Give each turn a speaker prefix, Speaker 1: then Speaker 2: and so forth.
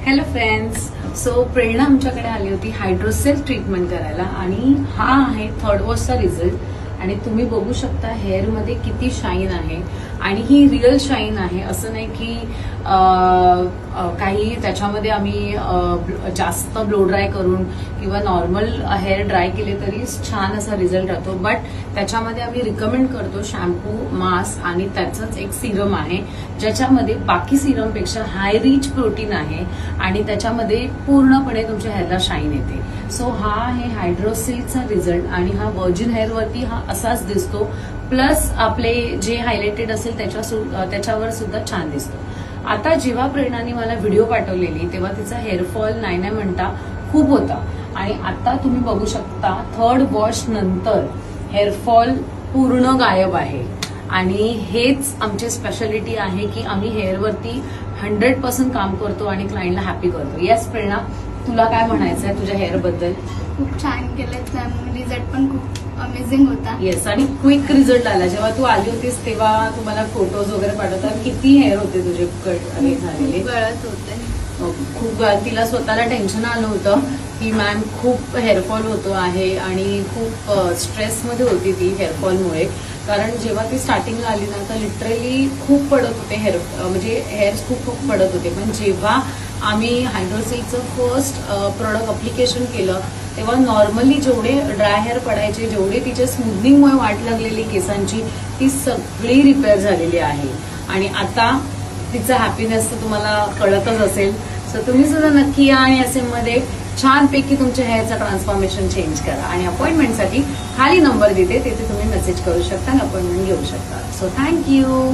Speaker 1: Hello friends. So प्रेरणा आमच्याकडे आली होती हायड्रोसेल ट्रीटमेंट करायला आणि हा आहे थर्ड वॉशचा रिझल्ट आणि तुम्ही बघू शकता हेअरमध्ये किती शाईन आहे आणि ही रिअल शाईन आहे. असं नाही की काही त्याच्यामध्ये आम्ही जास्त ब्लो ड्राय करून किंवा नॉर्मल हेअर ड्राय केले तरी छान असा रिझल्ट राहतो. बट त्याच्यामध्ये आम्ही रिकमेंड करतो शॅम्पू, मास्क आणि त्याचंच एक सिरम आहे ज्याच्यामध्ये बाकी सिरमपेक्षा हाय रिच प्रोटीन आहे आणि त्याच्यामध्ये पूर्णपणे तुमच्या हेअरला शाईन येते. सो हा आहे हायड्रोसिल्कचा रिझल्ट आणि हा व्हर्जिन हेअरवरती हा असाच दिसतो. प्लस आपले जे हायलाइटेड असेल त्याच्यावर सुद्धा छान दिसतो. आता जेव्हा प्रेरणाने मला व्हिडिओ पाठवलेली तेव्हा तिचा हेअरफॉल नाही म्हणता खूप होता आणि आता तुम्ही बघू शकता थर्ड वॉश नंतर हेअरफॉल पूर्ण गायब आहे. आणि हेच आमची स्पेशालिटी आहे की आम्ही हेअरवरती 100% काम करतो आणि क्लायंटला हॅपी करतो. येस प्रेरणा, तुला काय म्हणायचं आहे तुझ्या हेअर बद्दल?
Speaker 2: खूप छान केलं, रिझल्ट पण खूप अमेझिंग होता.
Speaker 1: येस, आणि क्विक रिझल्ट आला. जेव्हा तू आली होतीस तेव्हा तुम्हाला फोटोज वगैरे पाठवतात. किती हेअर होते तुझे कट झालेले?
Speaker 2: गळत होते
Speaker 1: खूप. तिला स्वतःला टेन्शन आलं होतं की मॅम खूप हेअरफॉल होतो आहे आणि खूप स्ट्रेसमध्ये होती ती हेअरफॉलमुळे. कारण जेव्हा ती स्टार्टिंगला आली ना तर लिटरली खूप पडत होते हेअर, म्हणजे हेअर्स खूप खूप पडत होते. पण जेव्हा आम्ही हायड्रोसिल्कचं फर्स्ट प्रोडक्ट अप्लिकेशन केलं तेव्हा नॉर्मली जेवढे ड्राय हेअर पडायचे, जेवढे तिच्या स्मूथनिंगमुळे वाट लागलेली केसांची, ती सगळी रिपेअर झालेली आहे. आणि आता तिचा हॅपीनेस तर तुम्हाला कळतच असेल. सो तुम्ही सुद्धा नक्की या आणि SM मध्ये छानपैकी तुमच्या हेअरचा ट्रान्सफॉर्मेशन चेंज करा. आणि अपॉइंटमेंटसाठी खाली नंबर देते, तिथे तुम्ही मेसेज करू शकता आणि अपॉइंटमेंट घेऊ शकता. So thank you.